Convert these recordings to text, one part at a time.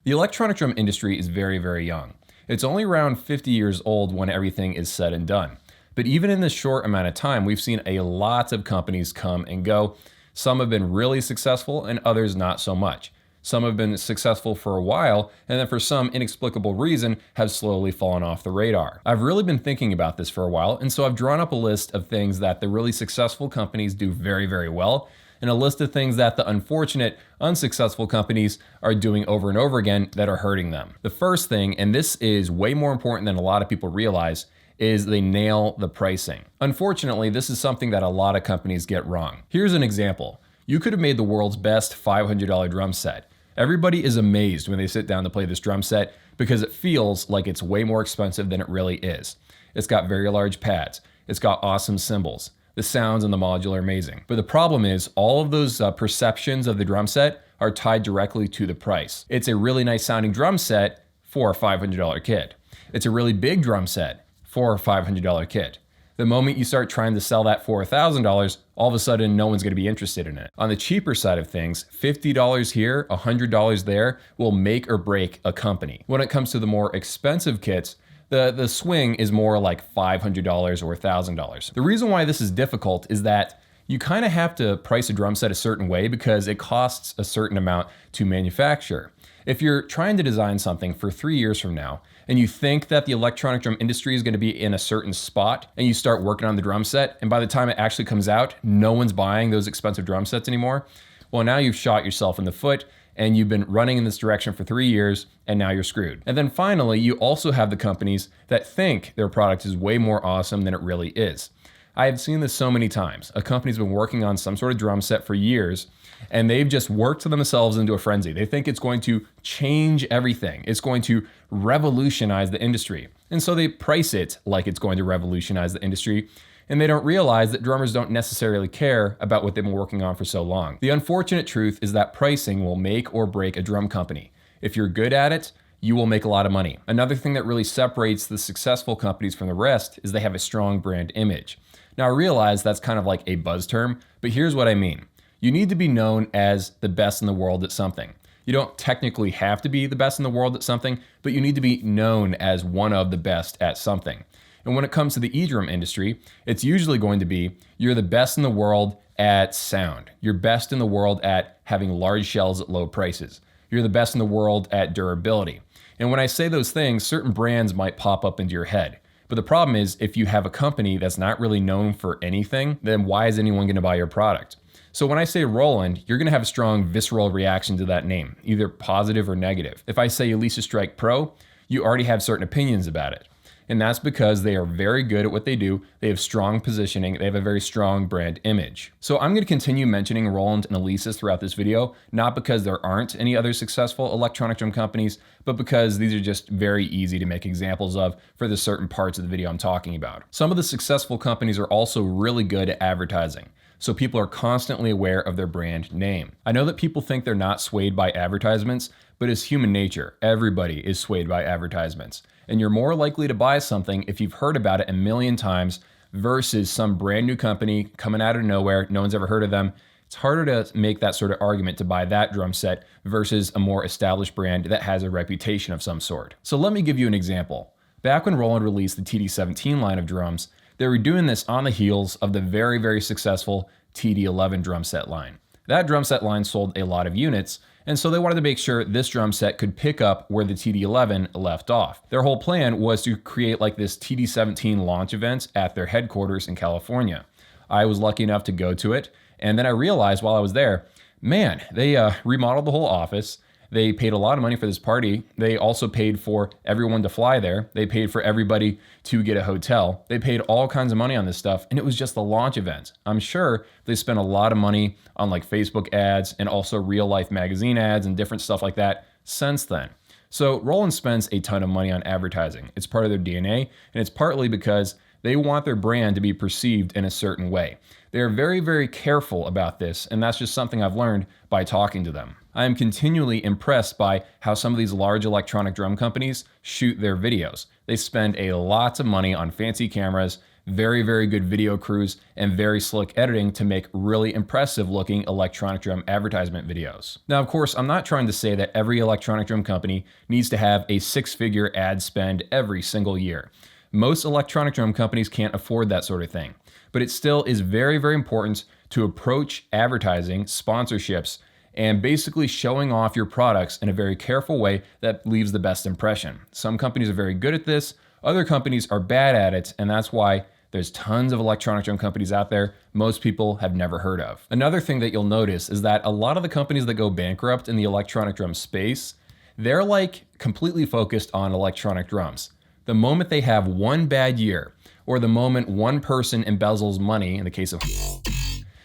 The electronic drum industry is very, very young. It's only around 50 years old when everything is said and done. But even in this short amount of time, we've seen a lot of companies come and go. Some have been really successful and others not so much. Some have been successful for a while, and then for some inexplicable reason have slowly fallen off the radar. I've really been thinking about this for a while, and so I've drawn up a list of things that the really successful companies do very, very well, and a list of things that the unfortunate, unsuccessful companies are doing over and over again that are hurting them. The first thing, and this is way more important than a lot of people realize, is they nail the pricing. Unfortunately, this is something that a lot of companies get wrong. Here's an example. You could have made the world's best $500 drum set. Everybody is amazed when they sit down to play this drum set because it feels like it's way more expensive than it really is. It's got very large pads. It's got awesome cymbals. The sounds in the module are amazing. But the problem is all of those perceptions of the drum set are tied directly to the price. It's a really nice sounding drum set for a $500 kit. It's a really big drum set for a $500 kit. The moment you start trying to sell that for $1,000, all of a sudden no one's going to be interested in it. On the cheaper side of things, $50 here, $100 there will make or break a company. When it comes to the more expensive kits, the swing is more like $500 or $1,000. The reason why this is difficult is that you kind of have to price a drum set a certain way because it costs a certain amount to manufacture. If you're trying to design something for 3 years from now, and you think that the electronic drum industry is going to be in a certain spot, and you start working on the drum set, and by the time it actually comes out, no one's buying those expensive drum sets anymore, well, now you've shot yourself in the foot, and you've been running in this direction for 3 years, and now you're screwed. And then finally, you also have the companies that think their product is way more awesome than it really is. I have seen this so many times. A company's been working on some sort of drum set for years, and they've just worked themselves into a frenzy. They think it's going to change everything. It's going to revolutionize the industry. And so they price it like it's going to revolutionize the industry, and they don't realize that drummers don't necessarily care about what they've been working on for so long. The unfortunate truth is that pricing will make or break a drum company. If you're good at it, you will make a lot of money. Another thing that really separates the successful companies from the rest is they have a strong brand image. Now I realize that's kind of like a buzz term, but here's what I mean. You need to be known as the best in the world at something. You don't technically have to be the best in the world at something, but you need to be known as one of the best at something. And when it comes to the Edrum industry, it's usually going to be you're the best in the world at sound. You're best in the world at having large shells at low prices. You're the best in the world at durability. And when I say those things, certain brands might pop up into your head. But the problem is if you have a company that's not really known for anything, then why is anyone going to buy your product? So when I say Roland, you're going to have a strong visceral reaction to that name, either positive or negative. If I say Elisa Strike Pro, you already have certain opinions about it. And that's because they are very good at what they do. They have strong positioning. They have a very strong brand image. So I'm going to continue mentioning Roland and Elisa throughout this video, not because there aren't any other successful electronic drum companies, but because these are just very easy to make examples of for the certain parts of the video I'm talking about. Some of the successful companies are also really good at advertising. So people are constantly aware of their brand name. I know that people think they're not swayed by advertisements, but it's human nature. Everybody is swayed by advertisements. And you're more likely to buy something if you've heard about it a million times versus some brand new company coming out of nowhere, no one's ever heard of them. It's harder to make that sort of argument to buy that drum set versus a more established brand that has a reputation of some sort. So let me give you an example. Back when Roland released the TD-17 line of drums, they were doing this on the heels of the very, very successful TD-11 drum set line. That drum set line sold a lot of units, and so they wanted to make sure this drum set could pick up where the TD-11 left off. Their whole plan was to create like this TD-17 launch event at their headquarters in California. I was lucky enough to go to it, and then I realized while I was there, man, they remodeled the whole office. They paid a lot of money for this party. They also paid for everyone to fly there. They paid for everybody to get a hotel. They paid all kinds of money on this stuff, and it was just the launch event. I'm sure they spent a lot of money on like Facebook ads and also real life magazine ads and different stuff like that since then. So Roland spends a ton of money on advertising. It's part of their DNA, and it's partly because they want their brand to be perceived in a certain way. They're very, very careful about this, and that's just something I've learned by talking to them. I am continually impressed by how some of these large electronic drum companies shoot their videos. They spend a lot of money on fancy cameras, very, very good video crews, and very slick editing to make really impressive looking electronic drum advertisement videos. Now, of course, I'm not trying to say that every electronic drum company needs to have a six-figure ad spend every single year. Most electronic drum companies can't afford that sort of thing, but it still is very, very important to approach advertising, sponsorships, and basically showing off your products in a very careful way that leaves the best impression. Some companies are very good at this, other companies are bad at it, and that's why there's tons of electronic drum companies out there most people have never heard of. Another thing that you'll notice is that a lot of the companies that go bankrupt in the electronic drum space, they're like completely focused on electronic drums. The moment they have one bad year, or the moment one person embezzles money, in the case of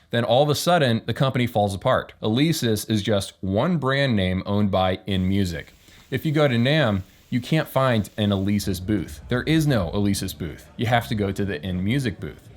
then all of a sudden the company falls apart. Alesis is just one brand name owned by InMusic. If you go to NAMM, you can't find an Alesis booth. There is no Alesis booth. You have to go to the InMusic booth.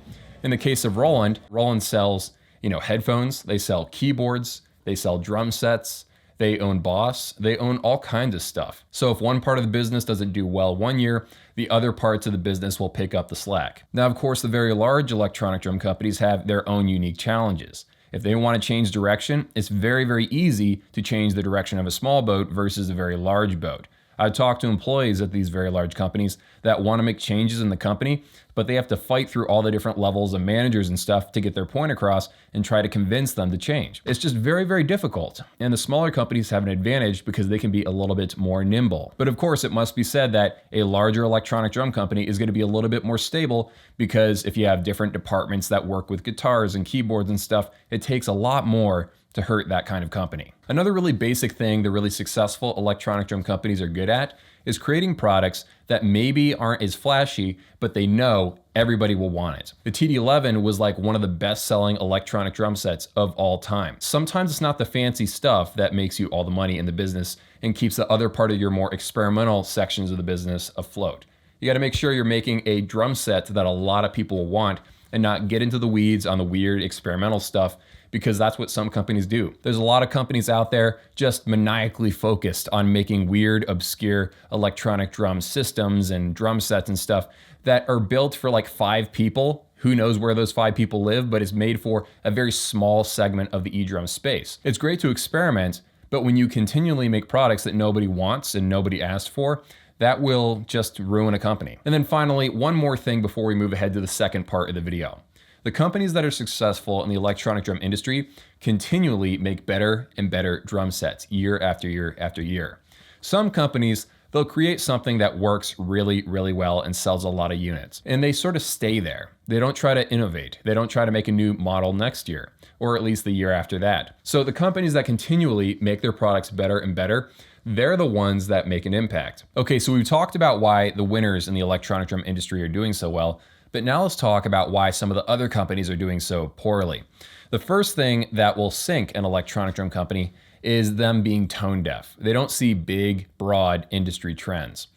In the case of Roland sells, headphones, they sell keyboards, they sell drum sets, they own Boss, they own all kinds of stuff. So if one part of the business doesn't do well one year, the other parts of the business will pick up the slack. Now, of course, the very large electronic drum companies have their own unique challenges. If they want to change direction, it's very, very easy to change the direction of a small boat versus a very large boat. I've talked to employees at these very large companies that want to make changes in the company, but they have to fight through all the different levels of managers and stuff to get their point across and try to convince them to change. It's just very, very difficult. And the smaller companies have an advantage because they can be a little bit more nimble. But of course, it must be said that a larger electronic drum company is going to be a little bit more stable because if you have different departments that work with guitars and keyboards and stuff, it takes a lot more to hurt that kind of company. Another really basic thing the really successful electronic drum companies are good at is creating products that maybe aren't as flashy, but they know everybody will want it. The TD11 was like one of the best-selling electronic drum sets of all time. Sometimes it's not the fancy stuff that makes you all the money in the business and keeps the other part of your more experimental sections of the business afloat. You gotta make sure you're making a drum set that a lot of people will want and not get into the weeds on the weird experimental stuff, because that's what some companies do. There's a lot of companies out there just maniacally focused on making weird, obscure electronic drum systems and drum sets and stuff that are built for like 5 people. Who knows where those 5 people live, but it's made for a very small segment of the eDrum space. It's great to experiment, but when you continually make products that nobody wants and nobody asked for, that will just ruin a company. And then finally, one more thing before we move ahead to the second part of the video. The companies that are successful in the electronic drum industry continually make better and better drum sets year after year after year. Some companies, they'll create something that works really, really well and sells a lot of units, and they sort of stay there. They don't try to innovate. They don't try to make a new model next year, or at least the year after that. So the companies that continually make their products better and better, they're the ones that make an impact. Okay, so we've talked about why the winners in the electronic drum industry are doing so well, but now let's talk about why some of the other companies are doing so poorly. The first thing that will sink an electronic drum company is them being tone deaf. They don't see big, broad industry trends.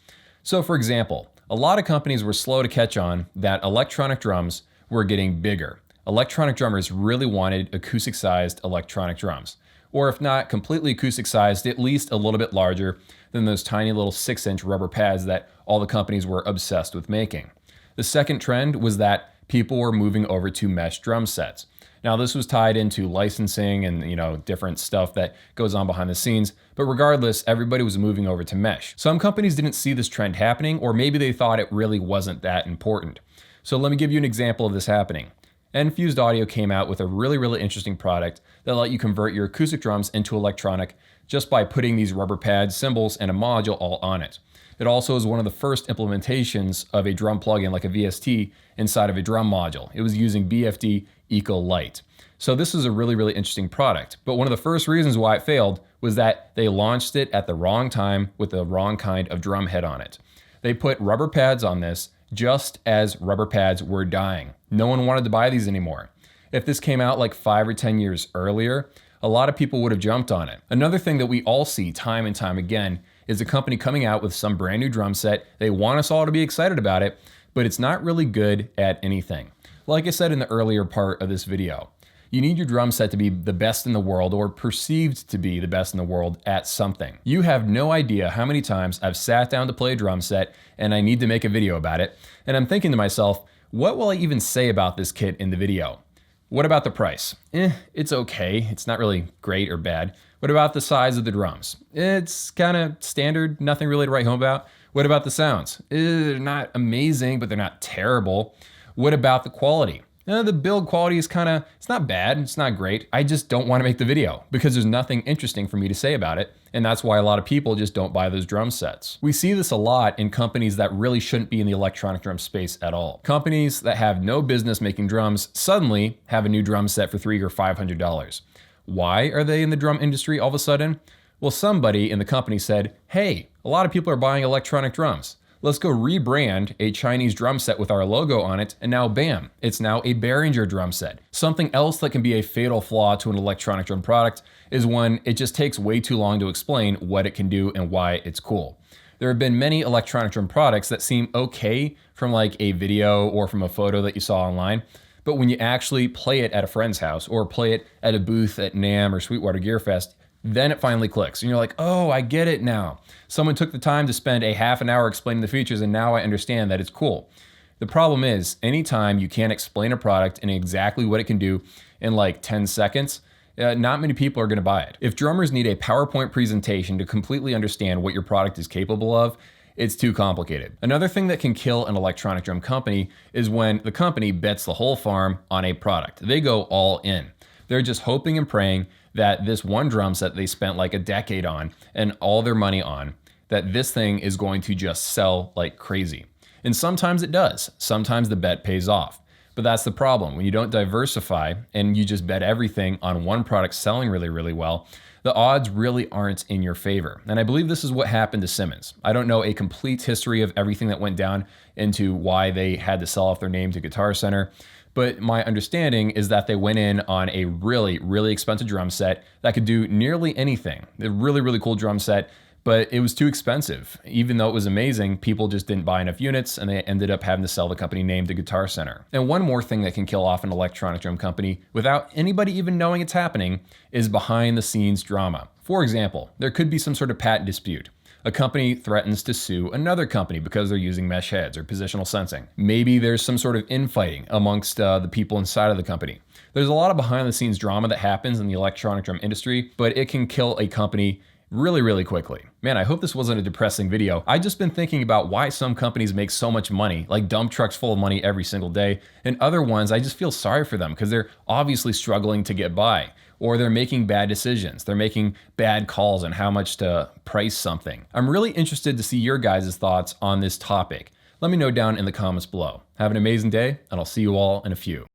So for example, a lot of companies were slow to catch on that electronic drums were getting bigger. Electronic drummers really wanted acoustic-sized electronic drums, or if not completely acoustic-sized, at least a little bit larger than those tiny little 6-inch rubber pads that all the companies were obsessed with making. The second trend was that people were moving over to mesh drum sets. Now this was tied into licensing and different stuff that goes on behind the scenes, but regardless, everybody was moving over to mesh. Some companies didn't see this trend happening, or maybe they thought it really wasn't that important. So let me give you an example of this happening. Enfused Audio came out with a really, really interesting product that let you convert your acoustic drums into electronic just by putting these rubber pads, cymbals, and a module all on it. It also is one of the first implementations of a drum plugin like a VST inside of a drum module. It was using BFD Eco Lite. So this is a really, really interesting product. But one of the first reasons why it failed was that they launched it at the wrong time with the wrong kind of drum head on it. They put rubber pads on this just as rubber pads were dying. No one wanted to buy these anymore. If this came out like 5 or 10 years earlier, a lot of people would have jumped on it. Another thing that we all see time and time again is a company coming out with some brand new drum set. They want us all to be excited about it, but it's not really good at anything. Like I said in the earlier part of this video, you need your drum set to be the best in the world, or perceived to be the best in the world at something. You have no idea how many times I've sat down to play a drum set and I need to make a video about it, and I'm thinking to myself, What will I even say about this kit in the video? What about the price? It's okay. It's not really great or bad. What about the size of the drums? It's kind of standard, nothing really to write home about. What about the sounds? They're not amazing, but they're not terrible. What about the quality? The build quality is it's not bad, it's not great. I just don't want to make the video because there's nothing interesting for me to say about it. And that's why a lot of people just don't buy those drum sets. We see this a lot in companies that really shouldn't be in the electronic drum space at all. Companies that have no business making drums suddenly have a new drum set for $300 or $500. Why are they in the drum industry all of a sudden? Well, somebody in the company said, hey, a lot of people are buying electronic drums. Let's go rebrand a Chinese drum set with our logo on it, and now bam, it's now a Behringer drum set. Something else that can be a fatal flaw to an electronic drum product is when it just takes way too long to explain what it can do and why it's cool. There have been many electronic drum products that seem okay from like a video or from a photo that you saw online, but when you actually play it at a friend's house or play it at a booth at NAMM or Sweetwater Gear Fest, then it finally clicks and you're like, oh, I get it now. Someone took the time to spend a half an hour explaining the features and now I understand that it's cool. The problem is anytime you can't explain a product and exactly what it can do in like 10 seconds, not many people are gonna buy it. If drummers need a PowerPoint presentation to completely understand what your product is capable of, it's too complicated. Another thing that can kill an electronic drum company is when the company bets the whole farm on a product. They go all in. They're just hoping and praying that this one drum set they spent like a decade on and all their money on, that this thing is going to just sell like crazy. And sometimes it does. Sometimes the bet pays off. But that's the problem. When you don't diversify and you just bet everything on one product selling really, really well, the odds really aren't in your favor. And I believe this is what happened to Simmons. I don't know a complete history of everything that went down into why they had to sell off their name to Guitar Center. But my understanding is that they went in on a really, really expensive drum set that could do nearly anything. A really, really cool drum set, but it was too expensive. Even though it was amazing, people just didn't buy enough units and they ended up having to sell the company name to Guitar Center. And one more thing that can kill off an electronic drum company without anybody even knowing it's happening is behind the scenes drama. For example, there could be some sort of patent dispute. A company threatens to sue another company because they're using mesh heads or positional sensing. Maybe there's some sort of infighting amongst the people inside of the company. There's a lot of behind the scenes drama that happens in the electronic drum industry, but it can kill a company really, really quickly. Man, I hope this wasn't a depressing video. I've just been thinking about why some companies make so much money, like dump trucks full of money every single day, and other ones, I just feel sorry for them because they're obviously struggling to get by, or they're making bad decisions. They're making bad calls on how much to price something. I'm really interested to see your guys' thoughts on this topic. Let me know down in the comments below. Have an amazing day, and I'll see you all in a few.